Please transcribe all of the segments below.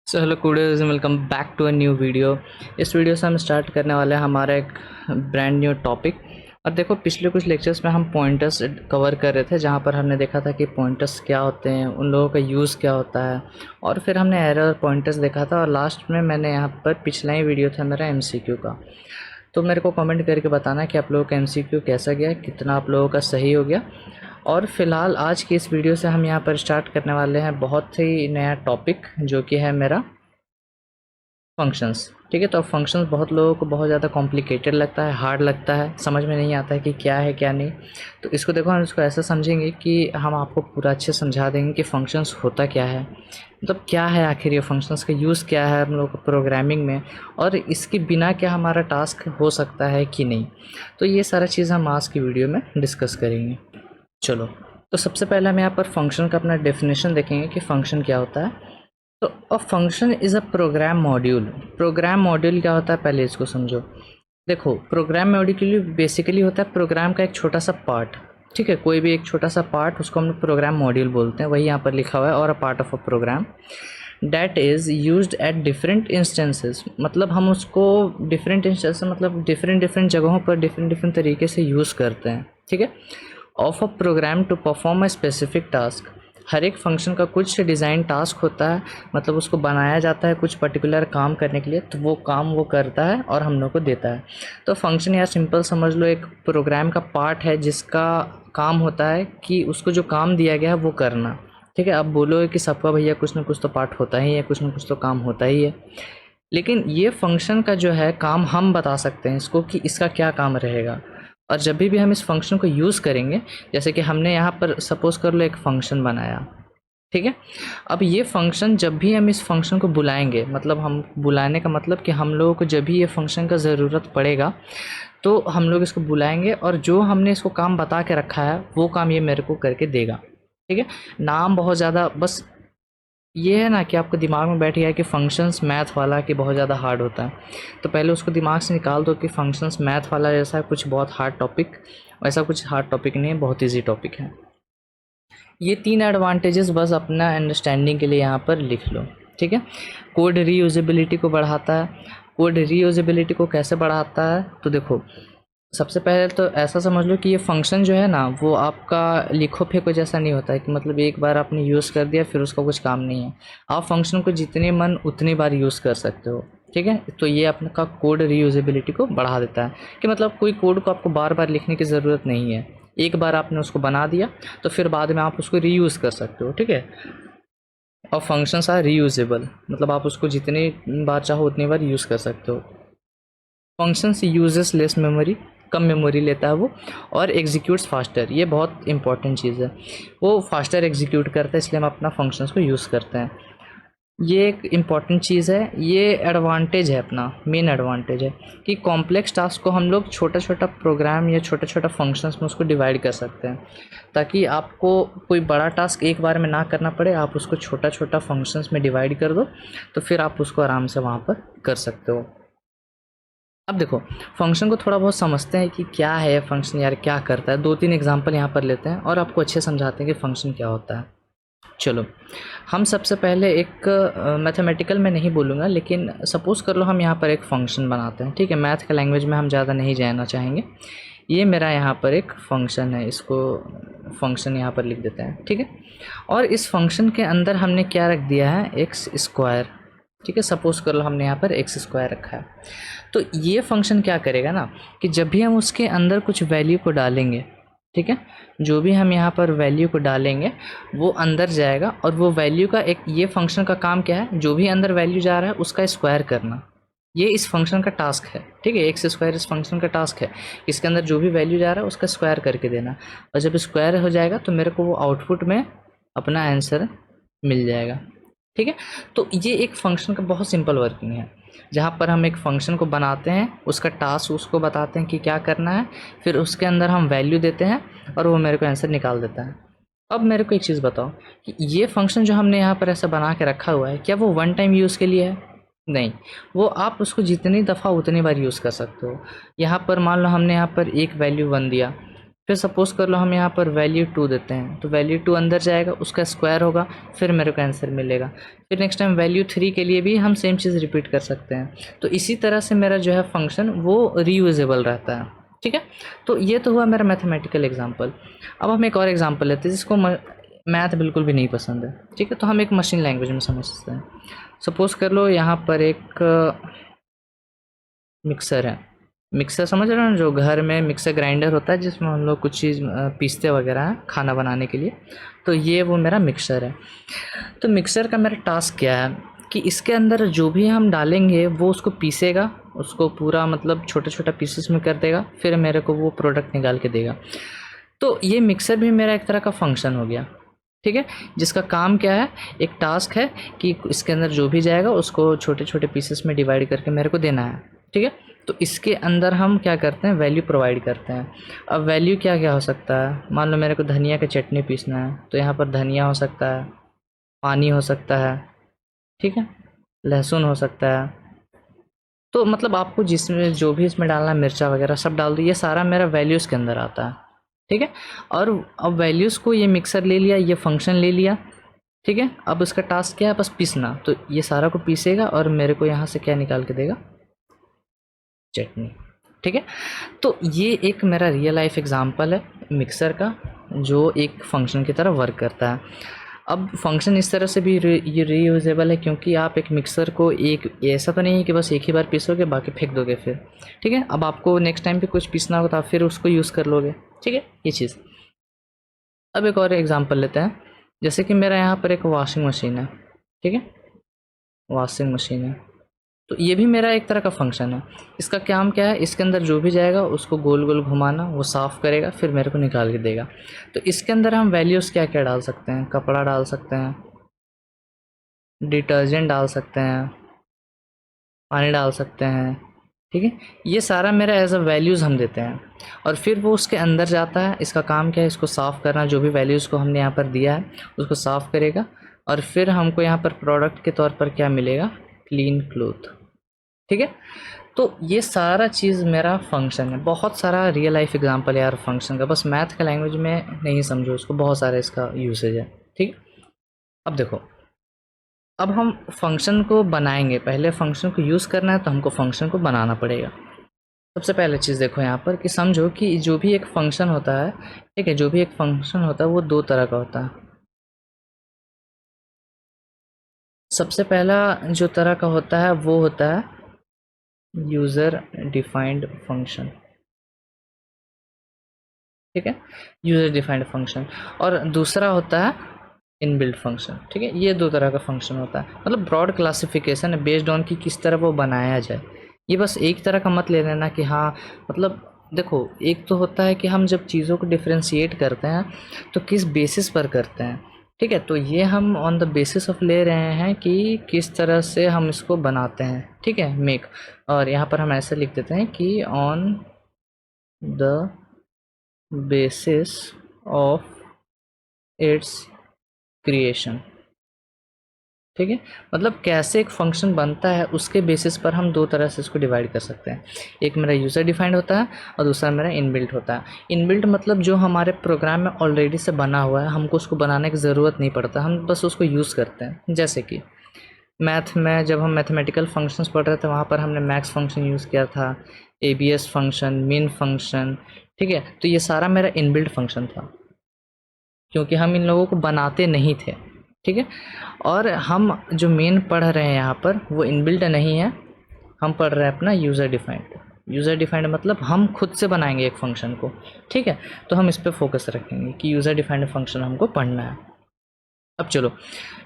सो hello कूडीज, welcome back to a new video. इस video से हम स्टार्ट करने वाले हैं हमारा एक ब्रांड न्यू टॉपिक। और देखो, पिछले कुछ लेक्चर्स में हम पॉइंटर्स कवर कर रहे थे, जहाँ पर हमने देखा था कि पॉइंटर्स क्या होते हैं, उन लोगों का यूज़ क्या होता है, और फिर हमने एरर पॉइंटर्स देखा था। और लास्ट में मैंने यहाँ पर पिछला ही वीडियो था मेरा MCQ का। तो मेरे को कमेंट करके बताना कि आप लोगों का MCQ कैसा गया, कितना आप लोगों का सही हो गया। और फिलहाल आज की इस वीडियो से हम यहाँ पर स्टार्ट करने वाले हैं बहुत ही नया टॉपिक, जो कि है मेरा फंक्शंस। ठीक है, तो फंक्शंस बहुत लोगों को बहुत ज़्यादा कॉम्प्लिकेटेड लगता है, हार्ड लगता है, समझ में नहीं आता है कि क्या है क्या नहीं। तो इसको देखो, हम इसको ऐसा समझेंगे कि हम आपको पूरा अच्छे समझा देंगे कि फंक्शंस होता क्या है, मतलब क्या है आखिर ये फंक्शंस का यूज़ क्या है हम लोग को प्रोग्रामिंग में, और इसके बिना क्या हमारा टास्क हो सकता है कि नहीं। तो ये सारा चीज़ हम आज की वीडियो में डिस्कस करेंगे। चलो, तो सबसे पहले हम यहाँ पर फंक्शन का अपना डेफिनेशन देखेंगे कि फ़ंक्शन क्या होता है। तो a function is a program module. Program module क्या होता है, पहले इसको समझो। देखो, प्रोग्राम मॉड्यूल बेसिकली होता है प्रोग्राम का एक छोटा सा पार्ट। ठीक है, कोई भी एक छोटा सा पार्ट, उसको हम प्रोग्राम मॉड्यूल बोलते हैं। वही यहाँ पर लिखा हुआ है, और a part of a program that is used at different instances. मतलब हम उसको डिफरेंट इंस्टेंस मतलब डिफरेंट डिफरेंट जगहों पर डिफरेंट डिफरेंट तरीके से यूज़ करते हैं। ठीक है, of a program to perform a specific task. हर एक फंक्शन का कुछ डिज़ाइन टास्क होता है, मतलब उसको बनाया जाता है कुछ पर्टिकुलर काम करने के लिए, तो वो काम वो करता है और हम लोग को देता है। तो फंक्शन या सिंपल समझ लो एक प्रोग्राम का पार्ट है, जिसका काम होता है कि उसको जो काम दिया गया है वो करना। ठीक है, अब बोलोगे कि सबका भैया कुछ ना कुछ तो पार्ट होता ही है, कुछ ना कुछ तो काम होता ही है, लेकिन ये फंक्शन का जो है काम हम बता सकते हैं इसको कि इसका क्या काम रहेगा। और जब भी हम इस फंक्शन को यूज़ करेंगे, जैसे कि हमने यहाँ पर सपोज़ कर लो एक फंक्शन बनाया। ठीक है, अब ये फंक्शन जब भी हम इस फंक्शन को बुलाएंगे, मतलब हम बुलाने का मतलब कि हम लोगों को जब भी ये फंक्शन का ज़रूरत पड़ेगा तो हम लोग इसको बुलाएंगे, और जो हमने इसको काम बता के रखा है वो काम ये मेरे को करके देगा। ठीक है, नाम बहुत ज़्यादा, बस ये है ना कि आपको दिमाग में बैठ गया है कि फंक्शंस मैथ वाला कि बहुत ज़्यादा हार्ड होता है, तो पहले उसको दिमाग से निकाल दो कि फंक्शंस मैथ वाला जैसा कुछ बहुत हार्ड टॉपिक, वैसा कुछ हार्ड टॉपिक नहीं है, बहुत ईजी टॉपिक है। ये 3 एडवांटेजेस बस अपना अंडरस्टैंडिंग के लिए यहाँ पर लिख लो। ठीक है, कोड रीयूजेबिलिटी को बढ़ाता है। कोड रीयूजेबिलिटी को कैसे बढ़ाता है, तो देखो, सबसे पहले तो ऐसा समझ लो कि ये फंक्शन जो है ना, वो आपका लिखो फेंको जैसा नहीं होता है कि मतलब एक बार आपने यूज़ कर दिया फिर उसका कुछ काम नहीं है। आप फंक्शन को जितने मन उतनी बार यूज़ कर सकते हो। ठीक है, तो ये आपका कोड रीयूजेबिलिटी को बढ़ा देता है कि मतलब कोई कोड को आपको बार बार लिखने की ज़रूरत नहीं है। एक बार आपने उसको बना दिया तो फिर बाद में आप उसको रीयूज़ कर सकते हो। ठीक है, और फंक्शंस आर रीयूजेबल, मतलब आप उसको जितनी बार चाहो उतनी बार यूज़ कर सकते हो। फंक्शंस यूजेस लेस मेमोरी, कम मेमोरी लेता है वो, और एग्जीक्यूट्स फास्टर। ये बहुत इंपॉर्टेंट चीज़ है, वो फास्टर एग्जीक्यूट करता है, इसलिए हम अपना फंक्शंस को यूज़ करते हैं। ये एक इम्पॉर्टेंट चीज़ है, ये एडवांटेज है, अपना मेन एडवांटेज है कि कॉम्प्लेक्स टास्क को हम लोग छोटा छोटा प्रोग्राम या छोटा छोटा फंक्शंस में उसको डिवाइड कर सकते हैं, ताकि आपको कोई बड़ा टास्क एक बार में ना करना पड़े। आप उसको छोटा छोटा फंक्शंस में डिवाइड कर दो, तो फिर आप उसको आराम से वहाँ पर कर सकते हो। अब देखो, फंक्शन को थोड़ा बहुत समझते हैं कि क्या है फंक्शन, यार क्या करता है। 2-3 एग्जांपल यहाँ पर लेते हैं और आपको अच्छे समझाते हैं कि फंक्शन क्या होता है। चलो, हम सबसे पहले एक मैथमेटिकल में नहीं बोलूँगा, लेकिन सपोज़ कर लो हम यहाँ पर एक फ़ंक्शन बनाते हैं। ठीक है, मैथ के लैंग्वेज में हम ज़्यादा नहीं जाना चाहेंगे। ये मेरा यहाँ पर एक फ़ंक्शन है, इसको फ़ंक्शन यहाँ पर लिख देते हैं। ठीक है, और इस फंक्शन के अंदर हमने क्या रख दिया है, एक्स स्क्वायर। ठीक है, सपोज़ कर लो हमने यहाँ पर एक्स स्क्वायर रखा है। तो ये फंक्शन क्या करेगा ना कि जब भी हम उसके अंदर कुछ वैल्यू को डालेंगे, ठीक है, जो भी हम यहाँ पर वैल्यू को डालेंगे वो अंदर जाएगा, और वो वैल्यू का एक, ये फंक्शन का काम क्या है, जो भी अंदर वैल्यू जा रहा है उसका स्क्वायर करना। ये इस फंक्शन का टास्क है। ठीक है, एक्स स्क्वायर इस फंक्शन का टास्क है, इसके अंदर जो भी वैल्यू जा रहा है उसका स्क्वायर करके देना, और जब स्क्वायर हो जाएगा तो मेरे को वो आउटपुट में अपना आंसर मिल जाएगा। ठीक है, तो ये एक फंक्शन का बहुत सिंपल वर्किंग है, जहाँ पर हम एक फंक्शन को बनाते हैं, उसका टास्क उसको बताते हैं कि क्या करना है, फिर उसके अंदर हम वैल्यू देते हैं और वो मेरे को आंसर निकाल देता है। अब मेरे को एक चीज़ बताओ कि ये फंक्शन जो हमने यहाँ पर ऐसा बना के रखा हुआ है, क्या वो वन टाइम यूज़ के लिए है? नहीं, वो आप उसको जितनी दफ़ा उतनी बार यूज़ कर सकते हो। यहाँ पर मान लो हमने यहाँ पर एक वैल्यू 1 दिया, फिर सपोज़ कर लो हम यहाँ पर वैल्यू 2 देते हैं, तो वैल्यू 2 अंदर जाएगा, उसका स्क्वायर होगा, फिर मेरे को आंसर मिलेगा। फिर नेक्स्ट टाइम वैल्यू 3 के लिए भी हम सेम चीज़ रिपीट कर सकते हैं। तो इसी तरह से मेरा जो है फंक्शन वो रीयूजेबल रहता है, ठीक है। तो ये तो हुआ मेरा मैथमेटिकल एग्जाम्पल। अब हम एक और एग्जाम्पल लेते हैं जिसको मैथ बिल्कुल भी नहीं पसंद है, ठीक है। तो हम एक मशीन लैंग्वेज में समझते हैं। सपोज़ कर लो यहाँ पर एक मिक्सर है। मिक्सर समझ रहे हो ना, जो घर में मिक्सर ग्राइंडर होता है जिसमें हम लोग कुछ चीज़ पीसते वगैरह हैं खाना बनाने के लिए। तो ये वो मेरा मिक्सर है। तो मिक्सर का मेरा टास्क क्या है कि इसके अंदर जो भी हम डालेंगे वो उसको पीसेगा, उसको पूरा मतलब छोटे छोटे पीसेस में कर देगा, फिर मेरे को वो प्रोडक्ट निकाल के देगा। तो ये मिक्सर भी मेरा एक तरह का फंक्शन हो गया, ठीक है। जिसका काम क्या है, एक टास्क है कि इसके अंदर जो भी जाएगा उसको छोटे छोटे पीसेस में डिवाइड करके मेरे को देना है, ठीक है। तो इसके अंदर हम क्या करते हैं, वैल्यू प्रोवाइड करते हैं। अब वैल्यू क्या क्या हो सकता है, मान लो मेरे को धनिया का चटनी पीसना है, तो यहाँ पर धनिया हो सकता है, पानी हो सकता है, ठीक है, लहसुन हो सकता है। तो मतलब आपको जिसमें जो भी इसमें डालना है, मिर्चा वगैरह सब डाल दो, ये सारा मेरा वैल्यूज़ के अंदर आता है, ठीक है। और अब वैल्यूज़ को ये मिक्सर ले लिया, ये फंक्शन ले लिया, ठीक है। अब उसका टास्क क्या है, बस पीसना। तो ये सारा को पीसेगा और मेरे को यहाँ से क्या निकाल के देगा, चटनी, ठीक है। तो ये एक मेरा रियल लाइफ एग्जांपल है मिक्सर का, जो एक फंक्शन की तरह वर्क करता है। अब फंक्शन इस तरह से भी ये रीयूजेबल है क्योंकि आप एक मिक्सर को एक ऐसा तो नहीं है कि बस एक ही बार पीसोगे बाकी फेंक दोगे फिर, ठीक है। अब आपको नेक्स्ट टाइम भी कुछ पीसना होगा तो आप फिर उसको यूज़ कर लोगे, ठीक है, ये चीज़। अब एक और एग्जांपल लेते हैं, जैसे कि मेरा यहाँ पर एक वॉशिंग मशीन है, ठीक है, वॉशिंग मशीन है। तो ये भी मेरा एक तरह का फंक्शन है। इसका काम क्या है, इसके अंदर जो भी जाएगा उसको गोल गोल घुमाना, वो साफ़ करेगा, फिर मेरे को निकाल के देगा। तो इसके अंदर हम वैल्यूज़ क्या क्या डाल सकते हैं, कपड़ा डाल सकते हैं, डिटर्जेंट डाल सकते हैं, पानी डाल सकते हैं, ठीक है। ये सारा मेरा एज अ वैल्यूज़ हम देते हैं और फिर वो उसके अंदर जाता है। इसका काम क्या है, इसको साफ़ करना, जो भी वैल्यूज़ को हमने यहाँ पर दिया है उसको साफ़ करेगा और फिर हमको यहाँ पर प्रोडक्ट के तौर पर क्या मिलेगा, क्लीन क्लोथ, ठीक है। तो ये सारा चीज़ मेरा फंक्शन है। बहुत सारा रियल लाइफ एग्जांपल है यार फंक्शन का, बस मैथ का लैंग्वेज में नहीं समझो उसको, बहुत सारा इसका यूसेज है, ठीक। अब देखो, अब हम फंक्शन को बनाएंगे, पहले फंक्शन को यूज़ करना है तो हमको फंक्शन को बनाना पड़ेगा। सबसे पहले चीज़ देखो यहाँ पर कि समझो कि जो भी एक फंक्शन होता है, ठीक है, जो भी एक फंक्शन होता है वो दो तरह का होता है। सबसे पहला जो तरह का होता है वो होता है यूज़र डिफाइंड फंक्शन, ठीक है, यूज़र डिफाइंड फंक्शन। और दूसरा होता है इनबिल्ट फंक्शन, ठीक है। ये दो तरह का फंक्शन होता है, मतलब ब्रॉड क्लासिफिकेशन है बेस्ड ऑन कि किस तरह वो बनाया जाए। ये बस एक तरह का मत ले लेना कि हाँ, मतलब देखो, एक तो होता है कि हम जब चीज़ों को डिफ्रेंशिएट करते हैं तो किस बेसिस पर करते हैं, ठीक है। तो ये हम ऑन द बेसिस ऑफ ले रहे हैं कि किस तरह से हम इसको बनाते हैं, ठीक है, मेक। और यहाँ पर हम ऐसे लिख देते हैं कि on the basis of its creation, ठीक है। मतलब कैसे एक फंक्शन बनता है उसके बेसिस पर हम दो तरह से इसको डिवाइड कर सकते हैं। एक मेरा यूज़र डिफाइंड होता है और दूसरा मेरा इनबिल्ट होता है। इनबिल्ट मतलब जो हमारे प्रोग्राम में ऑलरेडी से बना हुआ है, हमको उसको बनाने की ज़रूरत नहीं पड़ता, हम बस उसको यूज़ करते हैं। जैसे कि मैथ में जब हम मैथमेटिकल फंक्शंस पढ़ रहे थे वहाँ पर हमने मैक्स फंक्शन यूज़ किया था, एबीएस फंक्शन, मिन फंक्शन, ठीक है। तो ये सारा मेरा इनबिल्ट फंक्शन था क्योंकि हम इन लोगों को बनाते नहीं थे, ठीक है। और हम जो मेन पढ़ रहे हैं यहाँ पर वो इनबिल्ट नहीं है, हम पढ़ रहे हैं अपना यूज़र डिफाइंड। यूज़र डिफाइंड मतलब हम खुद से बनाएंगे एक फंक्शन को, ठीक है। तो हम इस पर फोकस रखेंगे कि यूज़र डिफाइंड फंक्शन हमको पढ़ना है। अब चलो,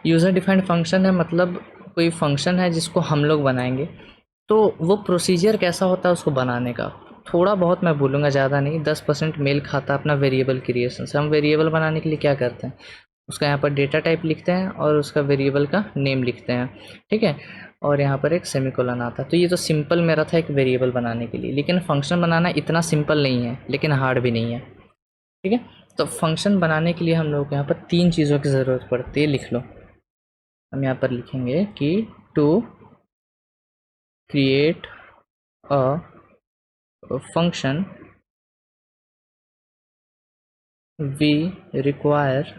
यूज़र डिफाइंड फंक्शन है मतलब कोई फंक्शन है जिसको हम लोग बनाएंगे। तो वो प्रोसीजर कैसा होता है उसको बनाने का, थोड़ा बहुत मैं बोलूँगा, ज़्यादा नहीं, 10% मेल खाता अपना वेरिएबल क्रिएशन से। हम वेरिएबल बनाने के लिए क्या करते हैं, उसका यहाँ पर डेटा टाइप लिखते हैं और उसका वेरिएबल का नेम लिखते हैं, ठीक है। और यहाँ पर एक सेमीकोलन आता है। तो ये तो सिंपल मेरा था एक वेरिएबल बनाने के लिए, लेकिन फंक्शन बनाना इतना सिंपल नहीं है लेकिन हार्ड भी नहीं है, ठीक है। तो फंक्शन बनाने के लिए हम लोग को यहाँ पर तीन चीज़ों की ज़रूरत पड़ती है, लिख लो। हम यहाँ पर लिखेंगे कि to create a function we require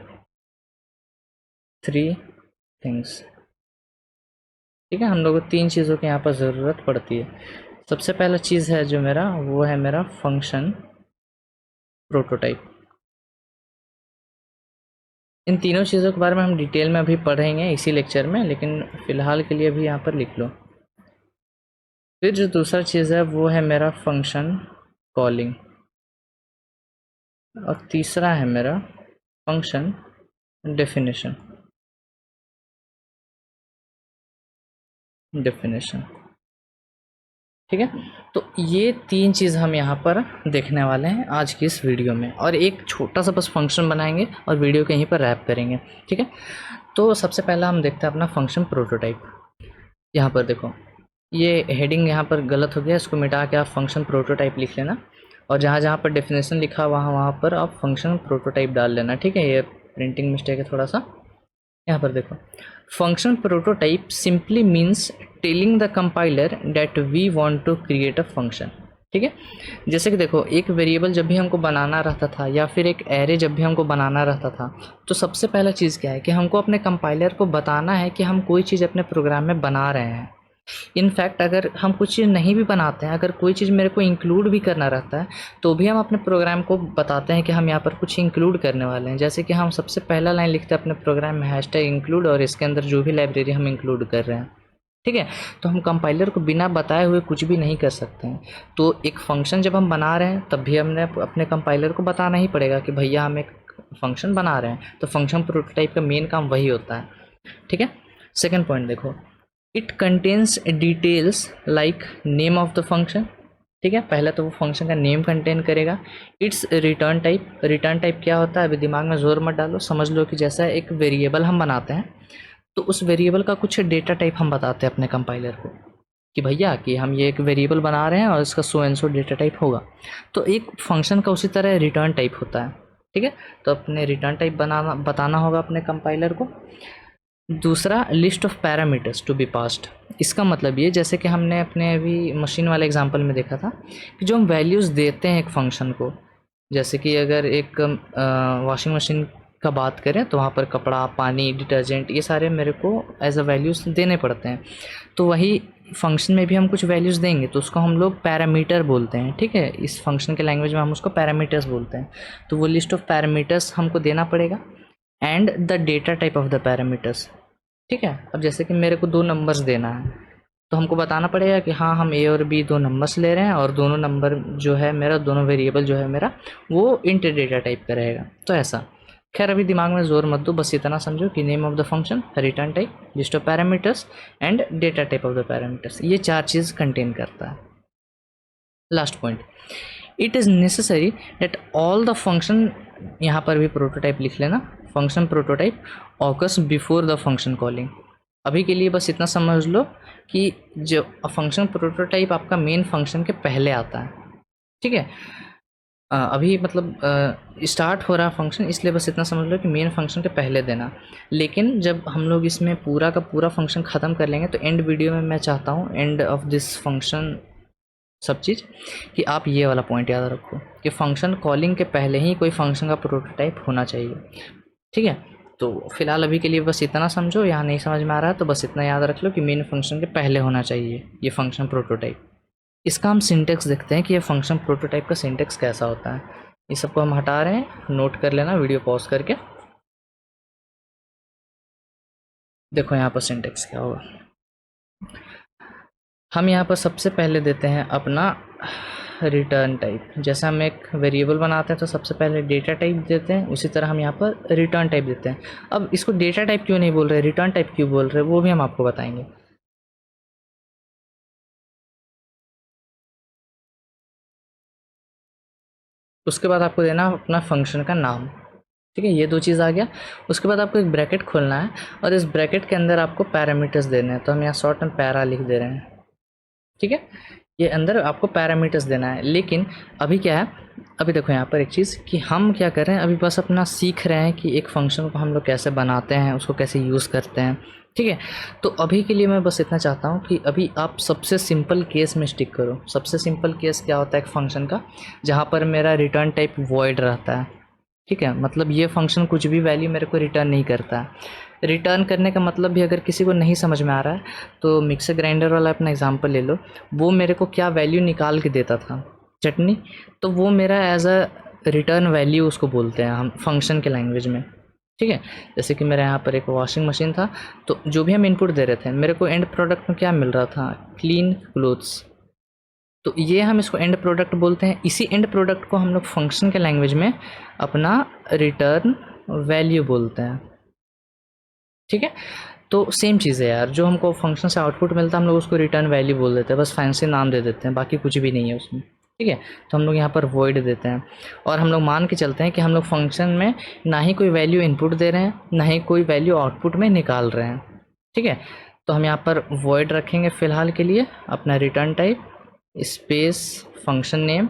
3 things. ठीक है, हम लोग को 3 चीज़ों की यहाँ पर ज़रूरत पड़ती है। सबसे पहला चीज़ है जो मेरा, वो है मेरा फंक्शन प्रोटोटाइप। इन तीनों चीज़ों के बारे में हम डिटेल में अभी पढ़ेंगे इसी लेक्चर में, लेकिन फ़िलहाल के लिए अभी यहाँ पर लिख लो। फिर जो दूसरा चीज़ है वो है मेरा फंक्शन कॉलिंग, और तीसरा है मेरा फंक्शन डेफिनेशन। ठीक है, तो ये 3 चीज़ हम यहाँ पर देखने वाले हैं आज की इस वीडियो में, और एक छोटा सा बस फंक्शन बनाएंगे और वीडियो को यहीं पर रैप करेंगे। ठीक है, तो सबसे पहला हम देखते हैं अपना फंक्शन प्रोटोटाइप। यहाँ पर देखो, ये हेडिंग यहाँ पर गलत हो गया, इसको मिटा के आप फंक्शन प्रोटोटाइप लिख लेना, और जहाँ जहाँ पर डेफिनेशन लिखा वहाँ वहाँ पर आप फंक्शन प्रोटोटाइप डाल लेना। ठीक है, ये प्रिंटिंग मिस्टेक है थोड़ा सा। यहाँ पर देखो, function prototype simply means telling the compiler that we want to create a function. ठीक है, जैसे कि देखो, एक वेरिएबल जब भी हमको बनाना रहता था या फिर एक एरे जब भी हमको बनाना रहता था, तो सबसे पहला चीज़ क्या है कि हमको अपने कंपाइलर को बताना है कि हम कोई चीज़ अपने प्रोग्राम में बना रहे हैं। इनफैक्ट अगर हम कुछ चीज़ नहीं भी बनाते हैं, अगर कोई चीज़ मेरे को इंक्लूड भी करना रहता है, तो भी हम अपने प्रोग्राम को बताते हैं कि हम यहाँ पर कुछ इंक्लूड करने वाले हैं। जैसे कि हम सबसे पहला लाइन लिखते हैं अपने प्रोग्राम में हैशटैग इंक्लूड, और इसके अंदर जो भी लाइब्रेरी हम इंक्लूड कर रहे हैं। ठीक है, तो हम कंपाइलर को बिना बताए हुए कुछ भी नहीं कर सकते हैं। तो एक फंक्शन जब हम बना रहे हैं तब भी हमने अपने कंपाइलर को बताना ही पड़ेगा कि भैया हम एक फंक्शन बना रहे हैं। तो फंक्शन प्रोटोटाइप का मेन काम वही होता है। ठीक है, सेकेंड पॉइंट देखो, it contains details like name of the function. ठीक है, पहले तो वो फंक्शन का नेम कंटेन करेगा। It's return type, return type क्या होता है अभी दिमाग में जोर मत डालो, समझ लो कि जैसा एक वेरिएबल हम बनाते हैं, तो उस वेरिएबल का कुछ डेटा टाइप हम बताते हैं अपने कंपाइलर को कि भैया कि हम ये एक वेरिएबल बना रहे हैं और इसका so and so data type होगा। तो एक फंक्शन का उसी तरह रिटर्न टाइप होता है। ठीक है, तो अपने रिटर्न टाइप बताना होगा अपने कंपाइलर को। दूसरा, list of parameters to be passed. इसका मतलब ये, जैसे कि हमने अपने अभी मशीन वाले एग्जांपल में देखा था कि जो हम वैल्यूज़ देते हैं एक फंक्शन को, जैसे कि अगर एक वॉशिंग मशीन का बात करें तो वहाँ पर कपड़ा, पानी, डिटर्जेंट, ये सारे मेरे को एज अ वैल्यूज़ देने पड़ते हैं। तो वही फंक्शन में भी हम कुछ वैल्यूज़ देंगे तो उसको हम लोग पैरामीटर बोलते हैं। ठीक है, इस फंक्शन के लैंग्वेज में हम उसको पैरामीटर्स बोलते हैं। तो वो लिस्ट ऑफ पैरामीटर्स हमको देना पड़ेगा, and the data type of the parameters. ठीक है, अब जैसे कि मेरे को 2 नंबर्स देना है, तो हमको बताना पड़ेगा कि हाँ हम ए और बी 2 नंबर्स ले रहे हैं, और दोनों नंबर जो है मेरा, दोनों वेरिएबल जो है मेरा, वो इंट डेटा टाइप का रहेगा। तो ऐसा, खैर अभी दिमाग में जोर मत दो, बस इतना समझो कि name of the function, return type, list of parameters and data type of the parameters, ये 4 चीज़ कंटेन करता है। Last point, it is necessary that all the function, यहाँ पर भी प्रोटोटाइप लिख लेना, function prototype occurs before the function calling. अभी के लिए बस इतना समझ लो कि जो फंक्शन प्रोटोटाइप आपका मेन फंक्शन के पहले आता है। ठीक है, अभी मतलब स्टार्ट हो रहा फंक्शन, इसलिए बस इतना समझ लो कि मेन फंक्शन के पहले देना। लेकिन जब हम लोग इसमें पूरा का पूरा फंक्शन ख़त्म कर लेंगे तो एंड वीडियो में मैं चाहता हूँ, एंड ऑफ दिस फंक्शन सब चीज़, कि आप ये वाला पॉइंट याद रखो कि फंक्शन कॉलिंग के पहले ही कोई फंक्शन का प्रोटोटाइप होना चाहिए। ठीक है, तो फिलहाल अभी के लिए बस इतना समझो, यहाँ नहीं समझ में आ रहा है तो बस इतना याद रख लो कि मेन फंक्शन के पहले होना चाहिए ये फंक्शन प्रोटोटाइप। इसका हम सिंटेक्स देखते हैं कि ये फंक्शन प्रोटोटाइप का सिंटेक्स कैसा होता है। इस सबको हम हटा रहे हैं, नोट कर लेना वीडियो पॉज करके। देखो यहाँ पर सिंटेक्स क्या होगा, हम यहाँ पर सबसे पहले देते हैं अपना रिटर्न टाइप। जैसे हम एक वेरिएबल बनाते हैं तो सबसे पहले डेटा टाइप देते हैं, उसी तरह हम यहाँ पर रिटर्न टाइप देते हैं। अब इसको डेटा टाइप क्यों नहीं बोल रहे, रिटर्न टाइप क्यों बोल रहे, वो भी हम आपको बताएंगे। उसके बाद आपको देना अपना फंक्शन का नाम। ठीक है, ये 2 चीज़ आ गया। उसके बाद आपको एक ब्रैकेट खोलना है, और इस ब्रैकेट के अंदर आपको पैरामीटर्स देने हैं। तो हम यहाँ शॉर्ट में पैरा लिख दे रहे हैं। ठीक है, ये अंदर आपको पैरामीटर्स देना है। लेकिन अभी क्या है, अभी देखो यहाँ पर एक चीज़ कि हम क्या कर रहे हैं, अभी बस अपना सीख रहे हैं कि एक फंक्शन को हम लोग कैसे बनाते हैं, उसको कैसे यूज़ करते हैं। ठीक है, तो अभी के लिए मैं बस इतना चाहता हूँ कि अभी आप सबसे सिंपल केस में स्टिक करो। सबसे सिंपल केस क्या होता है एक फंक्शन का, जहाँ पर मेरा रिटर्न टाइप वॉइड रहता है। ठीक है, मतलब ये फंक्शन कुछ भी वैल्यू मेरे को रिटर्न नहीं करता है। रिटर्न करने का मतलब भी अगर किसी को नहीं समझ में आ रहा है तो मिक्सर ग्राइंडर वाला अपना एग्जांपल ले लो। वो मेरे को क्या वैल्यू निकाल के देता था, चटनी, तो वो मेरा एज अ रिटर्न वैल्यू उसको बोलते हैं हम फंक्शन के लैंग्वेज में। ठीक है, जैसे कि मेरे यहाँ पर एक वॉशिंग मशीन था, तो जो भी हम इनपुट दे रहे थे मेरे को एंड प्रोडक्ट में क्या मिल रहा था, क्लीन क्लोथ्स। तो ये हम इसको एंड प्रोडक्ट बोलते हैं। इसी एंड प्रोडक्ट को हम लोग फंक्शन के लैंग्वेज में अपना रिटर्न वैल्यू बोलते हैं। ठीक है, तो सेम चीज़ है यार, जो हमको फंक्शन से आउटपुट मिलता है हम लोग उसको रिटर्न वैल्यू बोल देते हैं, बस फैंसी नाम दे देते हैं, बाकी कुछ भी नहीं है उसमें। ठीक है, तो हम लोग यहाँ पर वॉइड देते हैं और हम लोग मान के चलते हैं कि हम लोग फंक्शन में ना ही कोई वैल्यू इनपुट दे रहे हैं ना ही कोई वैल्यू आउटपुट में निकाल रहे हैं। ठीक है, तो हम यहाँ पर वॉइड रखेंगे फ़िलहाल के लिए, अपना return type space function name.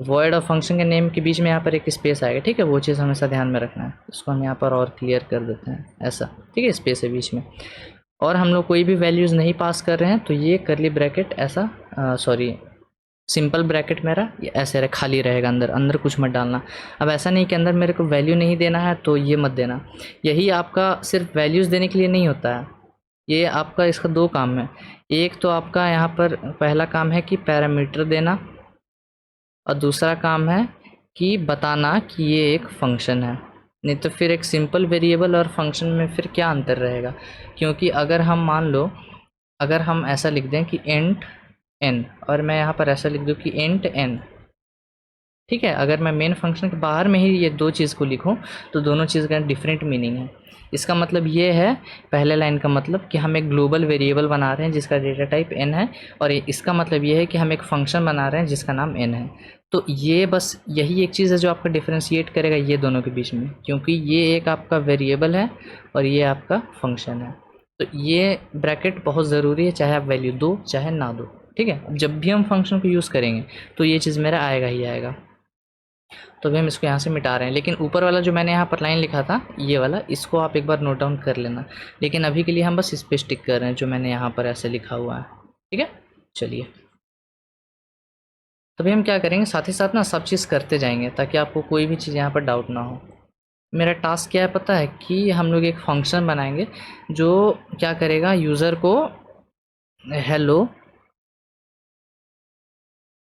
Void और फंक्शन के नेम के बीच में यहाँ पर एक स्पेस आएगा। ठीक है, वो चीज़ हमेशा ध्यान में रखना है। इसको हम यहाँ पर और क्लियर कर देते हैं ऐसा। ठीक है, स्पेस है बीच में और हम लोग कोई भी वैल्यूज़ नहीं पास कर रहे हैं, तो ये करली ब्रैकेट ऐसा सॉरी सिंपल ब्रैकेट मेरा ये ऐसे रहे, खाली रहेगा, अंदर अंदर कुछ मत डालना। अब ऐसा नहीं कि अंदर मेरे को वैल्यू नहीं देना है तो ये मत देना। यही आपका सिर्फ वैल्यूज़ देने के लिए नहीं होता है, ये आपका इसका दो काम है। एक तो आपका यहाँ पर पहला काम है कि पैरामीटर देना और दूसरा काम है कि बताना कि ये एक फंक्शन है। नहीं तो फिर एक सिंपल वेरिएबल और फंक्शन में फिर क्या अंतर रहेगा, क्योंकि अगर हम मान लो अगर हम ऐसा लिख दें कि इंट n और मैं यहाँ पर ऐसा लिख दूँ कि इंट n। ठीक है, अगर मैं मेन फंक्शन के बाहर में ही ये दो चीज़ को लिखूँ तो दोनों चीज़ का डिफरेंट मीनिंग है। इसका मतलब ये है, पहले लाइन का मतलब कि हम एक ग्लोबल वेरिएबल बना रहे हैं जिसका डेटा टाइप n है, और इसका मतलब ये है कि हम एक फंक्शन बना रहे हैं जिसका नाम n है। तो ये बस यही एक चीज़ है जो आपका डिफ्रेंशिएट करेगा ये दोनों के बीच में, क्योंकि ये एक आपका वेरिएबल है और ये आपका फंक्शन है। तो ये ब्रैकेट बहुत ज़रूरी है, चाहे आप वैल्यू दो चाहे ना दो। ठीक है, जब भी हम फंक्शन को यूज़ करेंगे तो ये चीज़ मेरा आएगा ही आएगा। तो अभी हम इसको यहाँ से मिटा रहे हैं, लेकिन ऊपर वाला जो मैंने यहाँ पर लाइन लिखा था ये वाला, इसको आप एक बार नोट डाउन कर लेना। लेकिन अभी के लिए हम बस इस पे स्टिक कर रहे हैं जो मैंने यहाँ पर ऐसे लिखा हुआ है। ठीक है, चलिए तभी हम क्या करेंगे, साथ ही साथ ना सब चीज़ करते जाएंगे ताकि आपको कोई भी चीज़ यहाँ पर डाउट ना हो। मेरा टास्क क्या है पता है, कि हम लोग एक फंक्शन बनाएंगे जो क्या करेगा, यूज़र को हेलो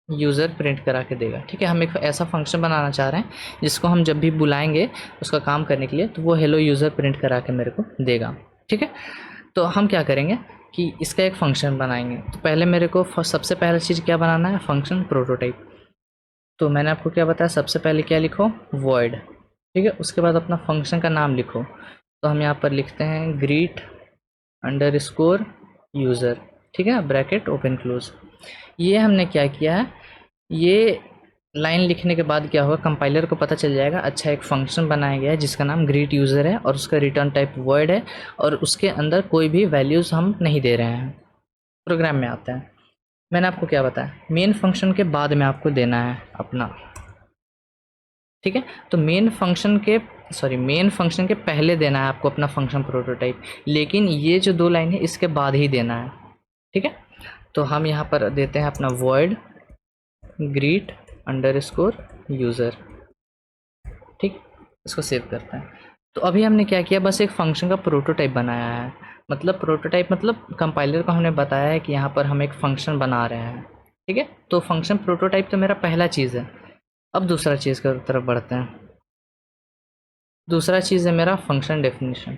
यूज़र प्रिंट करा के देगा। ठीक है, हम एक ऐसा फंक्शन बनाना चाह रहे हैं जिसको हम जब भी बुलाएंगे उसका काम करने के लिए तो वो हेलो यूज़र प्रिंट करा के मेरे को देगा। ठीक है, तो हम क्या करेंगे कि इसका एक फ़ंक्शन बनाएंगे। तो पहले मेरे को सबसे पहला चीज़ क्या बनाना है, फंक्शन प्रोटोटाइप। तो मैंने आपको क्या बताया, सबसे पहले क्या लिखो, वॉइड। ठीक है, उसके बाद अपना फंक्शन का नाम लिखो। तो हम यहाँ पर लिखते हैं ग्रीट अंडरस्कोर यूज़र। ठीक है, ब्रैकेट ओपन क्लोज। ये हमने क्या किया है, ये लाइन लिखने के बाद क्या होगा, कंपाइलर को पता चल जाएगा अच्छा एक फ़ंक्शन बनाया गया है जिसका नाम ग्रीट यूज़र है और उसका रिटर्न टाइप वॉइड है और उसके अंदर कोई भी वैल्यूज़ हम नहीं दे रहे हैं। प्रोग्राम में आता है, मैंने आपको क्या बताया, मेन फंक्शन के बाद में आपको देना है अपना। ठीक है, तो मेन फंक्शन के पहले देना है आपको अपना फंक्शन प्रोटोटाइप, लेकिन ये जो दो लाइन है इसके बाद ही देना है। ठीक है, तो हम यहाँ पर देते हैं अपना वॉइड ग्रीट अंडरस्कोर यूज़र। ठीक, इसको सेव करते हैं। तो अभी हमने क्या किया, बस एक फंक्शन का प्रोटोटाइप बनाया है। मतलब प्रोटोटाइप मतलब कंपाइलर को हमने बताया है कि यहाँ पर हम एक फंक्शन बना रहे हैं। ठीक है, तो फंक्शन प्रोटोटाइप तो मेरा पहला चीज़ है। अब दूसरा चीज़ की तरफ बढ़ते हैं। दूसरा चीज़ है मेरा फंक्शन डेफिनेशन।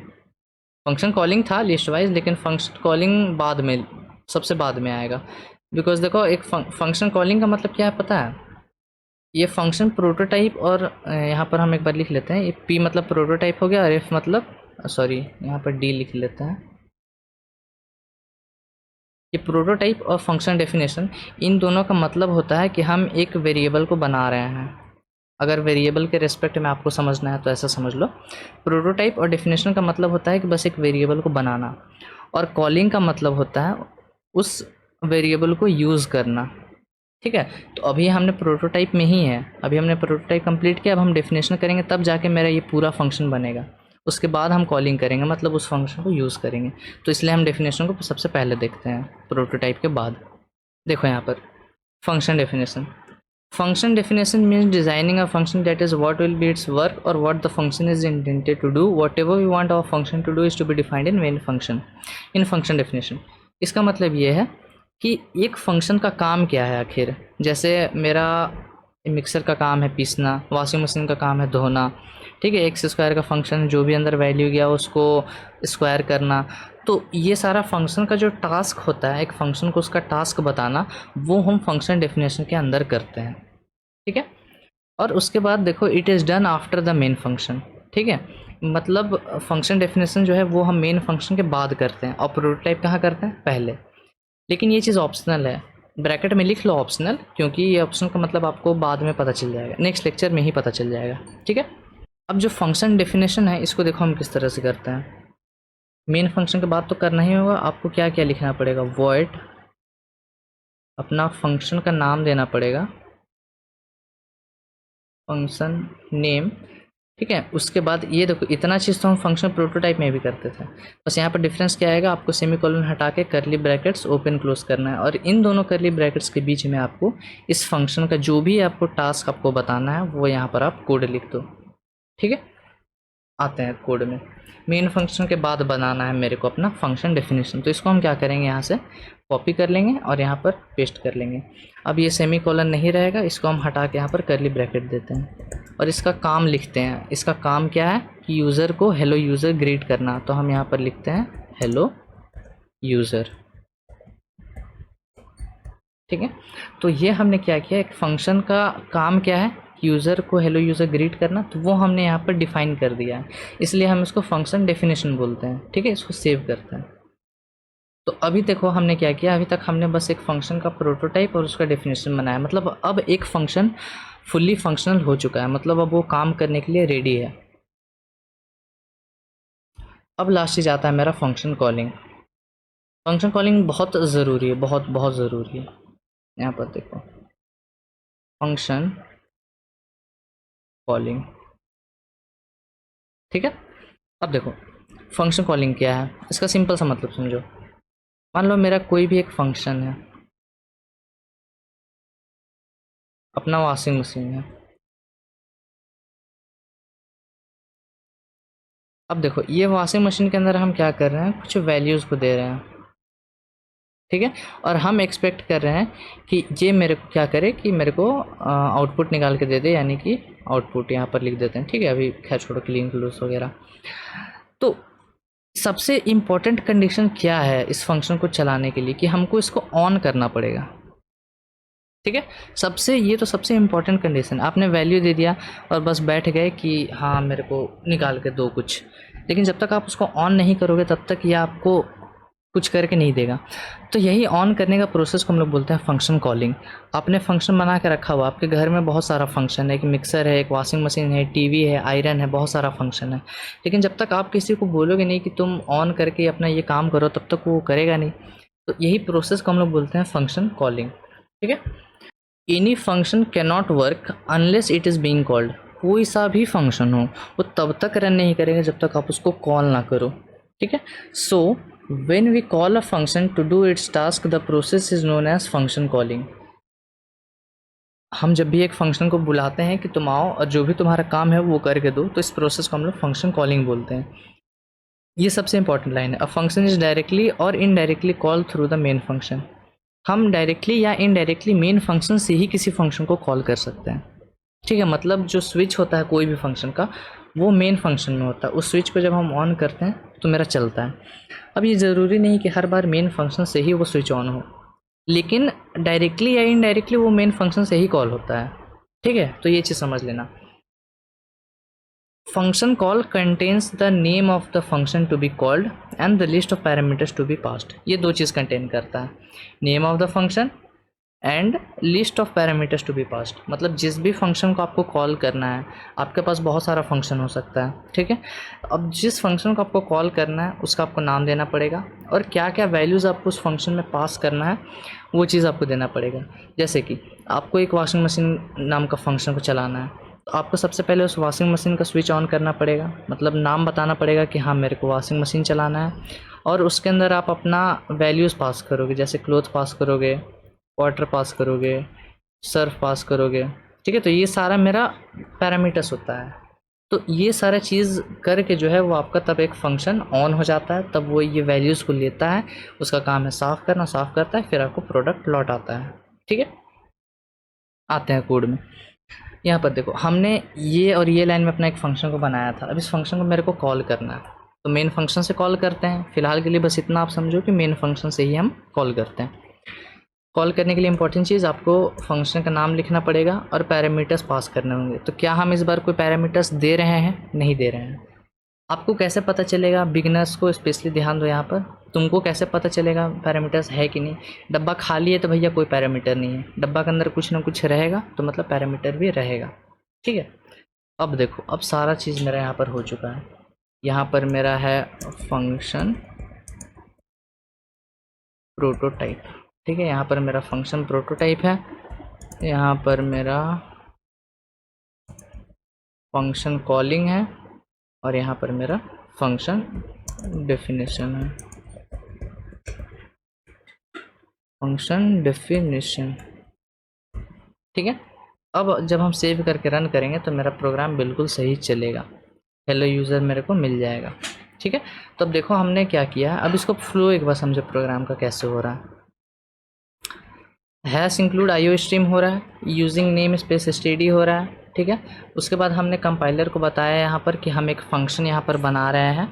फंक्शन कॉलिंग था लिस्ट वाइज, लेकिन फंक्शन कॉलिंग बाद में, सबसे बाद में आएगा। बिकॉज देखो एक फंक्शन कॉलिंग का मतलब क्या है पता है, ये फंक्शन प्रोटोटाइप, और यहाँ पर हम एक बार लिख लेते हैं, ये पी मतलब प्रोटोटाइप हो गया और एफ मतलब सॉरी यहाँ पर डी लिख लेते हैं। ये प्रोटोटाइप और फंक्शन डेफिनेशन, इन दोनों का मतलब होता है कि हम एक वेरिएबल को बना रहे हैं। अगर वेरिएबल के रेस्पेक्ट में आपको समझना है तो ऐसा समझ लो, प्रोटोटाइप और डेफिनेशन का मतलब होता है कि बस एक वेरिएबल को बनाना, और कॉलिंग का मतलब होता है उस वेरिएबल को यूज़ करना। ठीक है, तो अभी हमने प्रोटोटाइप में ही है, अभी हमने प्रोटोटाइप कंप्लीट किया, अब हम डेफिनेशन करेंगे तब जाके मेरा ये पूरा फंक्शन बनेगा। उसके बाद हम कॉलिंग करेंगे, मतलब उस फंक्शन को यूज़ करेंगे। तो इसलिए हम डेफिनेशन को सबसे पहले देखते हैं प्रोटोटाइप के बाद। देखो यहाँ पर function definition, Function definition means designing a function that is what will be its work or what the function is intended to do. Whatever we want our function to do is to be defined in main function. In function definition. इसका मतलब ये है कि एक function का काम क्या है आखिर। जैसे मेरा मिक्सर का काम है पीसना, वॉशिंग मशीन का काम है धोना, ठीक है। एक्स स्क्वायर का फंक्शन जो भी अंदर वैल्यू गया उसको स्क्वायर करना। तो ये सारा फंक्शन का जो टास्क होता है, एक फंक्शन को उसका टास्क बताना, वो हम फंक्शन डेफिनेशन के अंदर करते हैं, ठीक है। और उसके बाद देखो it is done after the main function, ठीक है। मतलब फंक्शन डेफिनेशन जो है वो हम मेन फंक्शन के बाद करते हैं और प्रोटोटाइप कहाँ करते हैं, पहले। लेकिन ये चीज़ ऑप्शनल है, ब्रैकेट में लिख लो ऑप्शनल, क्योंकि ये ऑप्शन का मतलब आपको बाद में पता चल जाएगा, नेक्स्ट लेक्चर में ही पता चल जाएगा, ठीक है। अब जो फंक्शन डेफिनेशन है इसको देखो हम किस तरह से करते हैं। मेन फंक्शन के बाद तो करना ही होगा, आपको क्या क्या लिखना पड़ेगा, वॉइड अपना फंक्शन का नाम देना पड़ेगा, फंक्शन नेम, ठीक है। उसके बाद ये देखो इतना चीज़ तो हम फंक्शन प्रोटोटाइप में भी करते थे, बस यहाँ पर डिफरेंस क्या आएगा, आपको सेमीकोलन हटा के करली ब्रैकेट्स ओपन क्लोज करना है, और इन दोनों करली ब्रैकेट्स के बीच में आपको इस फंक्शन का जो भी आपको टास्क आपको बताना है वो यहाँ पर आप कोड लिख दो, ठीक है। आते हैं कोड में। मेन फंक्शन के बाद बनाना है मेरे को अपना फंक्शन डेफिनेशन, तो इसको हम क्या करेंगे, यहाँ से कॉपी कर लेंगे और यहाँ पर पेस्ट कर लेंगे। अब ये सेमीकोलन नहीं रहेगा, इसको हम हटा के यहाँ पर करली ब्रैकेट देते हैं और इसका काम लिखते हैं। इसका काम क्या है कि यूज़र को हेलो यूज़र ग्रीट करना, तो हम यहाँ पर लिखते हैं हेलो यूज़र, ठीक है। तो ये हमने क्या किया, एक फंक्शन का काम क्या है, यूज़र को हेलो यूज़र ग्रीट करना, तो वो हमने यहाँ पर डिफाइन कर दिया है, इसलिए हम इसको फंक्शन डेफिनेशन बोलते हैं, ठीक है। इसको सेव करते हैं। तो अभी देखो हमने क्या किया, अभी तक हमने बस एक फंक्शन का प्रोटोटाइप और उसका डेफिनेशन बनाया, मतलब अब एक फंक्शन फुल्ली फंक्शनल हो चुका है, मतलब अब वो काम करने के लिए रेडी है। अब लास्ट चीज़ आता है मेरा फंक्शन कॉलिंग। फंक्शन कॉलिंग बहुत ज़रूरी है, बहुत बहुत ज़रूरी है। यहाँ पर देखो फंक्शन कॉलिंग, ठीक है। अब देखो फंक्शन कॉलिंग क्या है, इसका सिंपल सा मतलब समझो। मान लो मेरा कोई भी एक फंक्शन है, अपना वॉशिंग मशीन है। अब देखो ये वॉशिंग मशीन के अंदर हम क्या कर रहे हैं, कुछ वैल्यूज़ को दे रहे हैं, ठीक है। और हम एक्सपेक्ट कर रहे हैं कि ये मेरे को क्या करे कि मेरे को आउटपुट निकाल के दे दे, यानी कि आउटपुट यहाँ पर लिख देते हैं, ठीक है। अभी खैर छोड़ो क्लीन क्लोज वगैरह। तो सबसे इम्पोर्टेंट कंडीशन क्या है इस फंक्शन को चलाने के लिए, कि हमको इसको ऑन करना पड़ेगा, ठीक है। ये तो सबसे इम्पोर्टेंट कंडीशन। आपने वैल्यू दे दिया और बस बैठ गए कि हाँ मेरे को निकाल के दो कुछ, लेकिन जब तक आप उसको ऑन नहीं करोगे तब तक ये आपको कुछ करके नहीं देगा। तो यही ऑन करने का प्रोसेस को हम लोग बोलते हैं फंक्शन कॉलिंग। आपने फंक्शन बना के रखा हुआ, आपके घर में बहुत सारा फंक्शन है, एक मिक्सर है, एक वॉशिंग मशीन है, टीवी है, आयरन है, बहुत सारा फंक्शन है, लेकिन जब तक आप किसी को बोलोगे नहीं कि तुम ऑन करके अपना ये काम करो तब तक वो करेगा नहीं। तो यही प्रोसेस को हम लोग बोलते हैं फंक्शन कॉलिंग, ठीक है। Any function can not work unless it is being called. कोई सा भी फंक्शन हो वो तब तक रन नहीं करेगा जब तक आप उसको कॉल ना करो, ठीक है। सो when we call a function to do its task, the process is known as function calling। हम जब भी एक फंक्शन को बुलाते हैं कि तुम आओ और जो भी तुम्हारा काम है वो करके दो, तो इस प्रोसेस को हम लोग फंक्शन कॉलिंग बोलते हैं। ये सबसे इंपॉर्टेंट लाइन है। अ फंक्शन इज डायरेक्टली और indirectly call through the main function. हम डायरेक्टली या इनडायरेक्टली मेन फंक्शन से ही किसी फंक्शन को कॉल कर सकते हैं, ठीक है। मतलब जो स्विच होता है कोई भी फंक्शन का वो मेन फंक्शन में होता है, उस स्विच को जब हम ऑन करते हैं तो मेरा चलता है। अब ये ज़रूरी नहीं कि हर बार मेन फंक्शन से ही वो स्विच ऑन हो, लेकिन डायरेक्टली या इनडायरेक्टली वो मेन फंक्शन से ही कॉल होता है, ठीक है। तो ये चीज़ समझ लेना। Function call contains the name of the function to be called and the list of parameters to be passed. ये दो चीज़ कंटेन करता है, name of the function and list of parameters to be passed. मतलब जिस भी function को आपको कॉल करना है, आपके पास बहुत सारा फंक्शन हो सकता है, ठीक है। अब जिस फंक्शन को आपको कॉल करना है उसका आपको नाम देना पड़ेगा और क्या क्या वैल्यूज़ आपको उस फंक्शन में पास करना है वो चीज़ आपको देना पड़ेगा। जैसे कि आपको एक वॉशिंग मशीन नाम का फंक्शन को चलाना है, तो आपको सबसे पहले उस वॉशिंग मशीन का स्विच ऑन करना पड़ेगा, मतलब नाम बताना पड़ेगा कि हाँ मेरे को वॉशिंग मशीन चलाना है, और उसके अंदर आप अपना वैल्यूज़ पास करोगे, जैसे क्लोथ पास करोगे, वाटर पास करोगे, सर्फ पास करोगे, ठीक है। तो ये सारा मेरा पैरामीटर्स होता है। तो ये सारा चीज़ करके जो है वो आपका तब एक फंक्शन ऑन हो जाता है, तब वो ये वैल्यूज़ को लेता है, उसका काम है साफ़ करना, साफ़ करता है, फिर आपको प्रोडक्ट लौट आता है, ठीक है। आते हैं कोड में। यहाँ पर देखो हमने ये और ये लाइन में अपना एक फ़ंक्शन को बनाया था। अब इस फंक्शन को मेरे को कॉल करना है, तो मेन फंक्शन से कॉल करते हैं। फ़िलहाल के लिए बस इतना आप समझो कि मेन फंक्शन से ही हम कॉल करते हैं। कॉल करने के लिए इंपॉर्टेंट चीज़, आपको फंक्शन का नाम लिखना पड़ेगा और पैरामीटर्स पास करने होंगे। तो क्या हम इस बार कोई पैरामीटर्स दे रहे हैं? नहीं दे रहे हैं। आपको कैसे पता चलेगा? बिगिनर्स को स्पेशली ध्यान दो यहाँ पर। तुमको कैसे पता चलेगा पैरामीटर्स है कि नहीं? डब्बा खाली है तो भैया कोई पैरामीटर नहीं है। डब्बा के अंदर कुछ ना कुछ रहेगा तो मतलब पैरामीटर भी रहेगा, ठीक है। अब देखो, अब सारा चीज़ मेरा यहाँ पर हो चुका है। यहाँ पर मेरा है फंक्शन प्रोटोटाइप, ठीक है। यहाँ पर मेरा फंक्शन प्रोटोटाइप है। यहाँ पर मेरा फंक्शन कॉलिंग है और यहाँ पर मेरा फंक्शन डेफिनेशन है। फंक्शन डेफिनेशन, ठीक है। अब जब हम सेव करके रन करेंगे तो मेरा प्रोग्राम बिल्कुल सही चलेगा। हेलो यूज़र मेरे को मिल जाएगा, ठीक है। तो अब देखो हमने क्या किया है। अब इसको फ्लो एक बार समझो प्रोग्राम का कैसे हो रहा है। हैश इंक्लूड आईओ स्ट्रीम हो रहा है, यूजिंग नेम स्पेस स्टडी हो रहा है, ठीक है। उसके बाद हमने कंपाइलर को बताया यहाँ पर कि हम एक फ़ंक्शन यहाँ पर बना रहे हैं,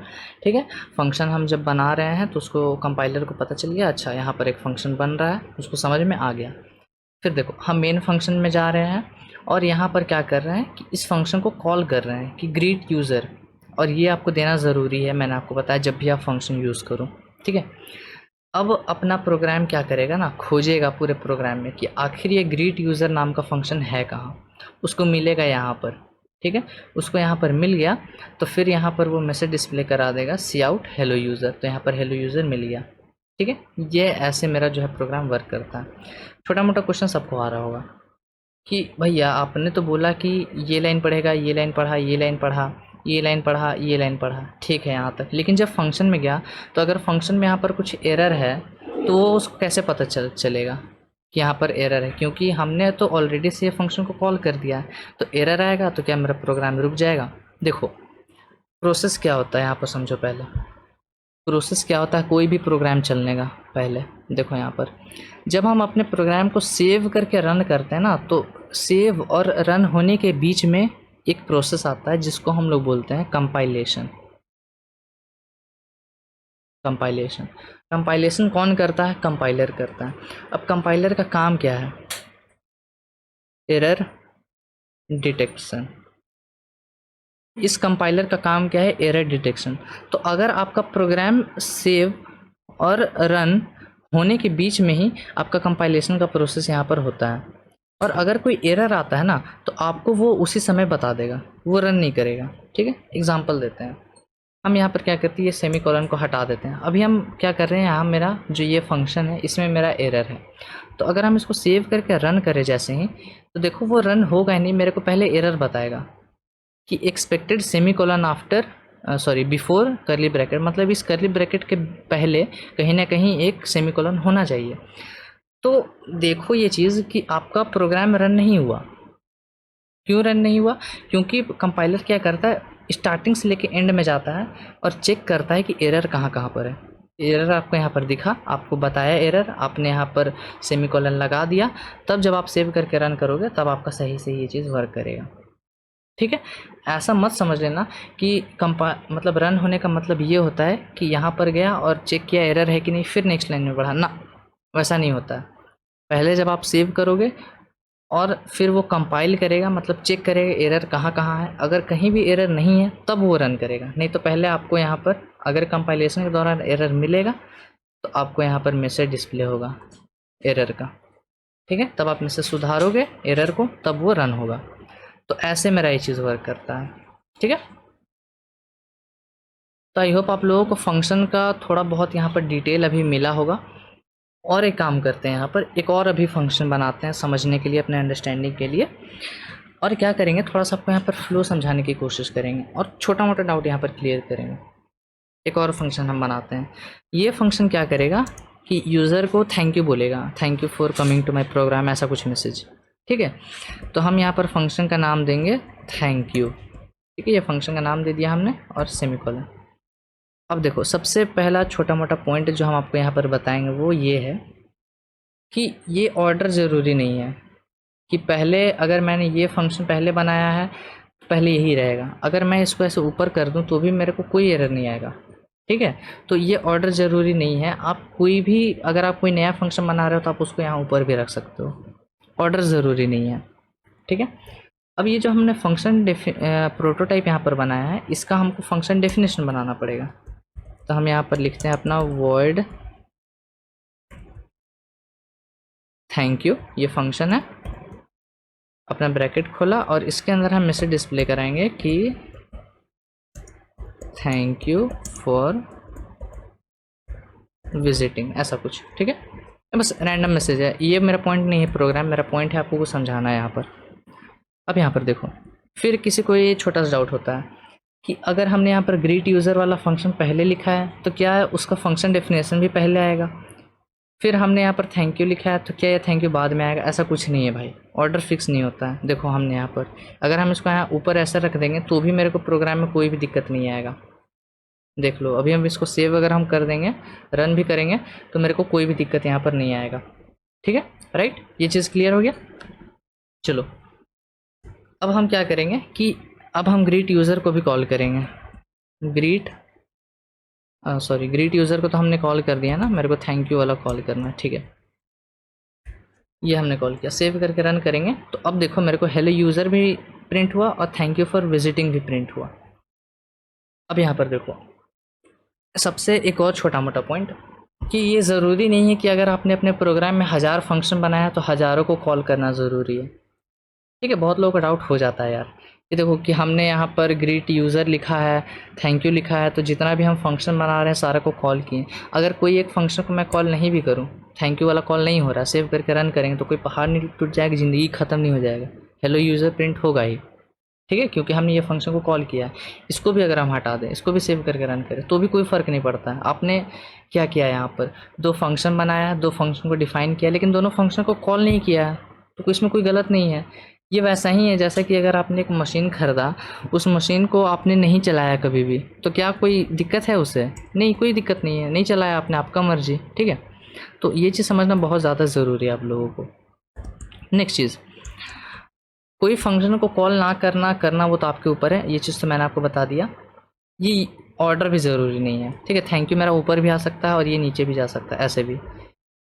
ठीक है। फंक्शन हम जब बना रहे हैं तो उसको कंपाइलर को पता चल गया, अच्छा यहाँ पर एक फ़ंक्शन बन रहा है, उसको समझ में आ गया। फिर देखो हम मेन फंक्शन में जा रहे हैं और यहाँ पर क्या कर रहे हैं कि इस फंक्शन को कॉल कर रहे हैं कि ग्रीट यूज़र, और ये आपको देना ज़रूरी है, मैंने आपको बताया जब भी आप फंक्शन यूज़ करो, ठीक है। अब अपना प्रोग्राम क्या करेगा ना, खोजेगा पूरे प्रोग्राम में कि आखिर ये ग्रीट यूज़र नाम का फंक्शन है कहाँ। उसको मिलेगा यहाँ पर, ठीक है। उसको यहाँ पर मिल गया तो फिर यहाँ पर वो मैसेज डिस्प्ले करा देगा सी आउट हेलो यूज़र। तो यहाँ पर हेलो यूज़र मिल गया, ठीक है। ये ऐसे मेरा जो है प्रोग्राम वर्क करता है। छोटा मोटा क्वेश्चन सबको आ रहा होगा कि भैया आपने तो बोला कि ये लाइन पढ़ेगा, ये लाइन पढ़ा, ये लाइन पढ़ा, ये लाइन पढ़ा, ये लाइन पढ़ा, ठीक है यहाँ तक। लेकिन जब फंक्शन में गया तो अगर फंक्शन में यहाँ पर कुछ एरर है तो वो उसको कैसे पता चलेगा कि यहाँ पर एरर है? क्योंकि हमने तो ऑलरेडी से फंक्शन को कॉल कर दिया है। तो एरर आएगा तो क्या मेरा प्रोग्राम रुक जाएगा? देखो प्रोसेस क्या होता है यहाँ पर समझो। पहले प्रोसेस क्या होता है कोई भी प्रोग्राम चलने का? पहले देखो यहाँ पर जब हम अपने प्रोग्राम को सेव करके रन करते हैं ना, तो सेव और रन होने के बीच में एक प्रोसेस आता है जिसको हम लोग बोलते हैं कंपाइलेशन। कंपाइलेशन कंपाइलेशन कौन करता है? कंपाइलर करता है। अब कंपाइलर का काम क्या है? Error detection. इस कंपाइलर का काम क्या है? Error detection. तो अगर आपका प्रोग्राम सेव और रन होने के बीच में ही आपका कंपाइलेशन का प्रोसेस यहाँ पर होता है, और अगर कोई एरर आता है ना तो आपको वो उसी समय बता देगा, वो रन नहीं करेगा, ठीक है। एग्जांपल देते हैं हम। यहाँ पर क्या करते हैं, ये सेमी कॉलन को हटा देते हैं। अभी हम क्या कर रहे हैं, यहाँ मेरा जो ये फंक्शन है इसमें मेरा एरर है। तो अगर हम इसको सेव करके रन करें जैसे ही, तो देखो वो रन होगा ही नहीं, मेरे को पहले एरर बताएगा कि expected semi colon after before करली ब्रैकेट। मतलब इस करली ब्रैकेट के पहले कहीं ना कहीं एक सेमी कॉलन होना चाहिए। तो देखो ये चीज़ कि आपका प्रोग्राम रन नहीं हुआ। क्यों रन नहीं हुआ? क्योंकि कंपाइलर क्या करता है, स्टार्टिंग से लेके एंड में जाता है और चेक करता है कि एरर कहाँ कहाँ पर है। एरर आपको यहाँ पर दिखा, आपको बताया एरर, आपने यहाँ पर सेमी कॉलन लगा दिया, तब जब आप सेव करके रन करोगे तब आपका सही से ये चीज़ वर्क करेगा, ठीक है। ऐसा मत समझ लेना कि मतलब रन होने का मतलब ये होता है कि यहाँ पर गया और चेक किया एरर है कि नहीं, फिर नेक्स्ट लाइन में बढ़ा ना, वैसा नहीं होता है। पहले जब आप सेव करोगे और फिर वो कंपाइल करेगा, मतलब चेक करेगा एरर कहाँ कहाँ है। अगर कहीं भी एरर नहीं है तब वो रन करेगा, नहीं तो पहले आपको यहाँ पर अगर कंपाइलेशन के दौरान एरर मिलेगा तो आपको यहाँ पर मैसेज डिस्प्ले होगा एरर का, ठीक है। तब आप मैसेज सुधारोगे एरर को, तब वो रन होगा। तो ऐसे मेरा ये चीज़ वर्क करता है, ठीक है। तो आई होप आप लोगों को फंक्शन का थोड़ा बहुत यहाँ पर डिटेल अभी मिला होगा। और एक काम करते हैं, यहाँ पर एक और अभी फंक्शन बनाते हैं समझने के लिए, अपने अंडरस्टैंडिंग के लिए। और क्या करेंगे, थोड़ा सा आपको यहाँ पर फ्लो समझाने की कोशिश करेंगे और छोटा मोटा डाउट यहाँ पर क्लियर करेंगे। एक और फंक्शन हम बनाते हैं। ये फंक्शन क्या करेगा कि यूज़र को थैंक यू बोलेगा, thank you for coming to my program, ऐसा कुछ मैसेज, ठीक है। तो हम यहाँ पर फंक्शन का नाम देंगे थैंक यू। ठीक है, ये फंक्शन का नाम दे दिया हमने और सेमीकोलन। अब देखो सबसे पहला छोटा मोटा पॉइंट जो हम आपको यहाँ पर बताएंगे वो ये है कि ये ऑर्डर ज़रूरी नहीं है कि पहले अगर मैंने ये फंक्शन पहले बनाया है तो पहले यही रहेगा। अगर मैं इसको ऐसे ऊपर कर दूं तो भी मेरे को कोई एरर नहीं आएगा। ठीक है, तो ये ऑर्डर ज़रूरी नहीं है। आप कोई भी अगर आप कोई नया फंक्शन बना रहे हो तो आप उसको यहाँ ऊपर भी रख सकते हो, ऑर्डर ज़रूरी नहीं है। ठीक है, अब ये जो हमने फंक्शन प्रोटोटाइप यहाँ पर बनाया है इसका हमको फंक्शन डेफिनेशन बनाना पड़ेगा। तो हम यहाँ पर लिखते हैं अपना void थैंक यू, ये फंक्शन है, अपना ब्रैकेट खोला और इसके अंदर हम मैसेज डिस्प्ले कराएंगे कि थैंक यू फॉर विजिटिंग, ऐसा कुछ। ठीक है, बस रैंडम मैसेज है, ये मेरा पॉइंट नहीं है प्रोग्राम, मेरा पॉइंट है आपको कुछ समझाना है यहाँ पर। अब यहाँ पर देखो, फिर किसी को ये छोटा सा डाउट होता है कि अगर हमने यहाँ पर ग्रीट यूज़र वाला फंक्शन पहले लिखा है तो क्या उसका फंक्शन डेफिनेशन भी पहले आएगा, फिर हमने यहाँ पर थैंक यू लिखा है तो क्या ये थैंक यू बाद में आएगा? ऐसा कुछ नहीं है भाई, ऑर्डर फिक्स नहीं होता है। देखो हमने यहाँ पर अगर हम इसको यहाँ ऊपर ऐसा रख देंगे तो भी मेरे को प्रोग्राम में कोई भी दिक्कत नहीं आएगा। देख लो, अभी हम इसको सेव अगर हम कर देंगे, रन भी करेंगे तो मेरे को कोई भी दिक्कत यहाँ पर नहीं आएगा। ठीक है, राइट, ये चीज़ क्लियर हो गया। चलो अब हम क्या करेंगे कि अब हम ग्रीट यूज़र को भी कॉल करेंगे। ग्रीट यूज़र को तो हमने कॉल कर दिया ना, मेरे को थैंक यू वाला कॉल करना है। ठीक है, ये हमने कॉल किया, सेव करके रन करेंगे तो अब देखो मेरे को हेलो यूज़र भी प्रिंट हुआ और थैंक यू फॉर विजिटिंग भी प्रिंट हुआ। अब यहाँ पर देखो सबसे एक और छोटा मोटा पॉइंट कि ये ज़रूरी नहीं है कि अगर आपने अपने प्रोग्राम में 1000 फंक्शन बनाया तो हज़ारों को कॉल करना ज़रूरी है। ठीक है, बहुत लोगों का डाउट हो जाता है यार, ये देखो कि हमने यहाँ पर ग्रीट यूज़र लिखा है, थैंक यू लिखा है, तो जितना भी हम फंक्शन बना रहे हैं सारा को कॉल किए। अगर कोई एक फंक्शन को मैं कॉल नहीं भी करूँ, थैंक यू वाला कॉल नहीं हो रहा, सेव करके रन करेंगे तो कोई पहाड़ नहीं टूट जाएगी, ज़िंदगी ख़त्म नहीं हो जाएगा, हेलो यूज़र प्रिंट होगा ही। ठीक है, क्योंकि हमने ये फंक्शन को कॉल किया है। इसको भी अगर हम हटा दें, इसको भी सेव करके रन करें तो भी कोई फ़र्क नहीं पड़ता है। आपने क्या किया, यहाँ पर 2 फंक्शन बनाया है, 2 फंक्शन को डिफ़ाइन किया, लेकिन दोनों फंक्शन को कॉल नहीं किया है, तो इसमें कोई गलत नहीं है। ये वैसा ही है जैसा कि अगर आपने एक मशीन ख़रीदा, उस मशीन को आपने नहीं चलाया कभी भी, तो क्या कोई दिक्कत है उसे? नहीं, कोई दिक्कत नहीं है, नहीं चलाया आपने, आपका मर्जी। ठीक है, तो ये चीज़ समझना बहुत ज़्यादा ज़रूरी है आप लोगों को। नेक्स्ट चीज़, कोई फंक्शन को कॉल ना करना वो तो आपके ऊपर है, ये चीज़ तो मैंने आपको बता दिया। ये ऑर्डर भी ज़रूरी नहीं है। ठीक है, थैंक यू मेरा ऊपर भी आ सकता है और ये नीचे भी जा सकता है, ऐसे भी।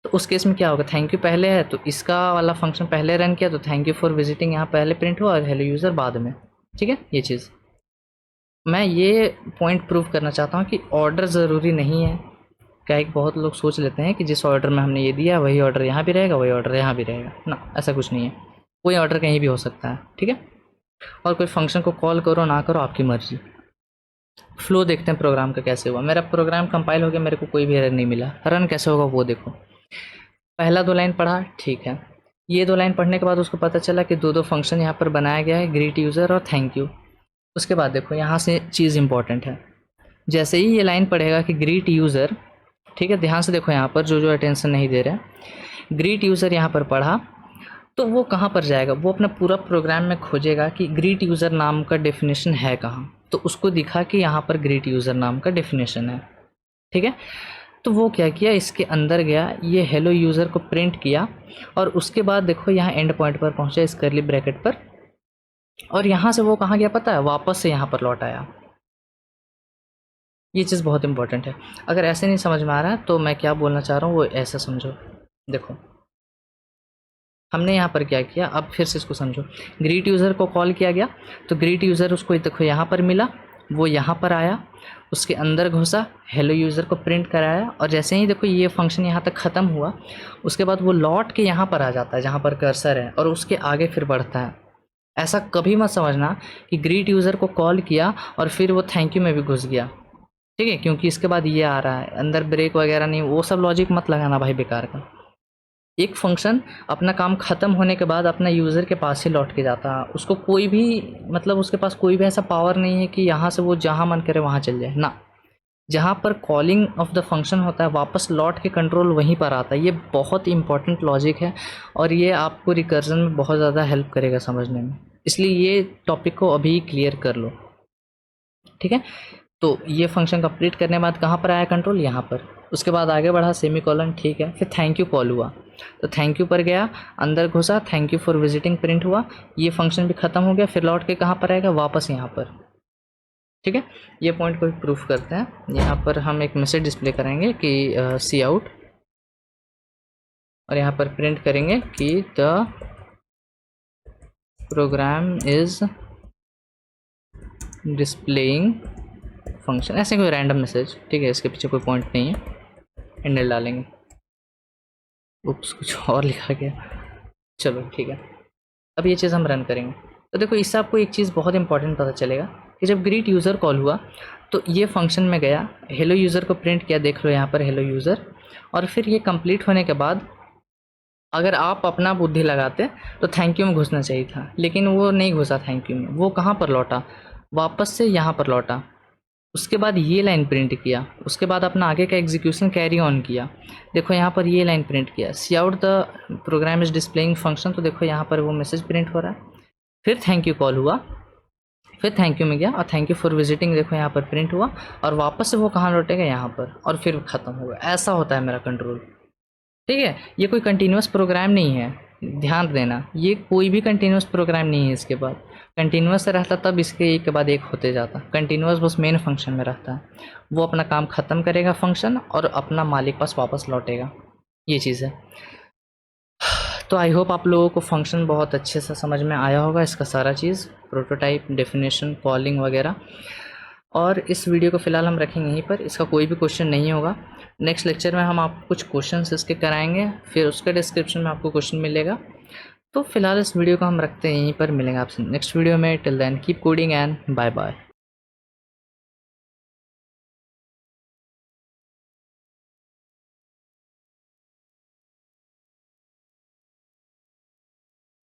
तो उस केस में क्या होगा, थैंक यू पहले है तो इसका वाला फंक्शन पहले रन किया तो थैंक यू फॉर विजिटिंग यहाँ पहले प्रिंट हुआ और हेलो यूज़र बाद में। ठीक है, ये चीज़ मैं ये पॉइंट प्रूव करना चाहता हूँ कि ऑर्डर ज़रूरी नहीं है। क्या एक बहुत लोग सोच लेते हैं कि जिस ऑर्डर में हमने ये दिया वही ऑर्डर यहाँ भी रहेगा, वही ऑर्डर यहाँ भी रहेगा ना, ऐसा कुछ नहीं है। कोई ऑर्डर कहीं भी हो सकता है। ठीक है, और कोई फंक्शन को कॉल करो ना करो आपकी मर्जी। फ्लो देखते हैं प्रोग्राम का कैसे हुआ। मेरा प्रोग्राम कंपाइल हो गया, मेरे को कोई भी एरर नहीं मिला। रन कैसे होगा वो देखो, पहला 2 लाइन पढ़ा, ठीक है, ये 2 लाइन पढ़ने के बाद उसको पता चला कि 2 फंक्शन यहाँ पर बनाया गया है, ग्रीट यूज़र और थैंक यू। उसके बाद देखो यहाँ से चीज़ इंपॉर्टेंट है, जैसे ही ये लाइन पढ़ेगा कि ग्रीट यूज़र, ठीक है, ध्यान से देखो यहाँ पर जो अटेंशन नहीं दे रहे हैं, ग्रीट यूज़र यहाँ पर पढ़ा तो वो कहाँ पर जाएगा, वो अपना पूरा प्रोग्राम में खोजेगा कि ग्रीट यूज़र नाम का डेफिनेशन है कहाँ, तो उसको दिखा कि यहाँ पर ग्रीट यूज़र नाम का डेफिनेशन है। ठीक है, तो वो क्या किया, इसके अंदर गया, ये हेलो यूज़र को प्रिंट किया और उसके बाद देखो यहाँ एंड पॉइंट पर पहुँचा इस कर्ली ब्रैकेट पर, और यहाँ से वो कहाँ गया पता है, वापस से यहाँ पर लौट आया। ये चीज़ बहुत इंपॉर्टेंट है। अगर ऐसे नहीं समझ में आ रहा है तो मैं क्या बोलना चाह रहा हूँ वो ऐसा समझो। देखो हमने यहाँ पर क्या किया, अब फिर से इसको समझो। ग्रीट यूज़र को कॉल किया गया तो ग्रीट यूज़र उसको देखो यहाँ पर मिला, वो यहाँ पर आया, उसके अंदर घुसा, हेलो यूज़र को प्रिंट कराया, और जैसे ही देखो ये फंक्शन यहाँ तक ख़त्म हुआ उसके बाद वो लौट के यहाँ पर आ जाता है जहाँ पर कर्सर है और उसके आगे फिर बढ़ता है। ऐसा कभी मत समझना कि ग्रीट यूज़र को कॉल किया और फिर वो थैंक यू में भी घुस गया। ठीक है, क्योंकि इसके बाद ये आ रहा है, अंदर ब्रेक वगैरह नहीं, वो सब लॉजिक मत लगाना भाई बेकार का। एक फंक्शन अपना काम ख़त्म होने के बाद अपना यूज़र के पास ही लौट के जाता है, उसको कोई भी मतलब उसके पास कोई भी ऐसा पावर नहीं है कि यहाँ से वो जहाँ मन करे वहाँ चल जाए ना। जहाँ पर कॉलिंग ऑफ द फंक्शन होता है वापस लौट के कंट्रोल वहीं पर आता है। ये बहुत इंपॉर्टेंट लॉजिक है और ये आपको रिकर्जन में बहुत ज़्यादा हेल्प करेगा समझने में, इसलिए ये टॉपिक को अभी क्लियर कर लो, ठीक है। तो ये फंक्शन कंप्लीट करने के बाद कहाँ पर आया कंट्रोल, यहाँ पर। उसके बाद आगे बढ़ा सेमी कॉलन, ठीक है। फिर थैंक यू कॉल हुआ तो थैंक यू पर गया, अंदर घुसा, thank you for visiting print हुआ, ये फंक्शन भी ख़त्म हो गया। फिर लौट के कहाँ पर आएगा, वापस यहाँ पर, ठीक है। ये पॉइंट को भी प्रूफ करते हैं। यहाँ पर हम एक मैसेज डिस्प्ले करेंगे कि सी आउट, और यहाँ पर प्रिंट करेंगे कि the program is displaying function, ऐसे कोई रैंडम मैसेज, ठीक है। इसके पीछे कोई पॉइंट नहीं है, एंडल डालेंगे। उप्स, कुछ और लिखा गया, चलो ठीक है। अब ये चीज़ हम रन करेंगे तो देखो इससे आपको एक चीज़ बहुत इंपॉर्टेंट पता चलेगा कि जब ग्रीट यूज़र कॉल हुआ तो ये फंक्शन में गया, हेलो यूज़र को प्रिंट किया, देख लो यहाँ पर हेलो यूज़र। और फिर ये कंप्लीट होने के बाद अगर आप अपना बुद्धि लगाते तो थैंक यू में घुसना चाहिए था, लेकिन वो नहीं घुसा थैंक यू में, वो कहाँ पर लौटा, वापस से यहाँ पर लौटा। उसके बाद ये लाइन प्रिंट किया, उसके बाद अपना आगे का एग्जीक्यूशन कैरी ऑन किया। देखो यहाँ पर ये लाइन प्रिंट किया, cout the program is displaying function, तो देखो यहाँ पर वो मैसेज प्रिंट हो रहा है। फिर थैंक यू कॉल हुआ, फिर थैंक यू में गया और थैंक यू फॉर विजिटिंग देखो यहाँ पर प्रिंट हुआ, और वापस से वो कहाँ लौटेगा, यहाँ पर, और फिर ख़त्म होगा। ऐसा होता है मेरा कंट्रोल, ठीक है। ये कोई कंटिन्यूस प्रोग्राम नहीं है, ध्यान देना, ये कोई भी कंटिन्यूस प्रोग्राम नहीं है। इसके बाद कंटिन्यूस रहता तब इसके एक के बाद एक होते जाता, कंटिन्यूस बस मेन फंक्शन में रहता है, वो अपना काम ख़त्म करेगा फंक्शन और अपना मालिक पास वापस लौटेगा, ये चीज़ है। तो आई होप आप लोगों को फंक्शन बहुत अच्छे से समझ में आया होगा, इसका सारा चीज़, प्रोटोटाइप, डेफिनेशन, कॉलिंग वगैरह। और इस वीडियो को फ़िलहाल हम रखेंगे यहीं पर, इसका कोई भी क्वेश्चन नहीं होगा। नेक्स्ट लेक्चर में हम आपको कुछ क्वेश्चंस इसके कराएंगे, फिर उसके डिस्क्रिप्शन में आपको क्वेश्चन मिलेगा। तो फिलहाल इस वीडियो को हम रखते हैं यहीं पर, मिलेंगे आपसे नेक्स्ट वीडियो में। Till then keep coding and bye bye.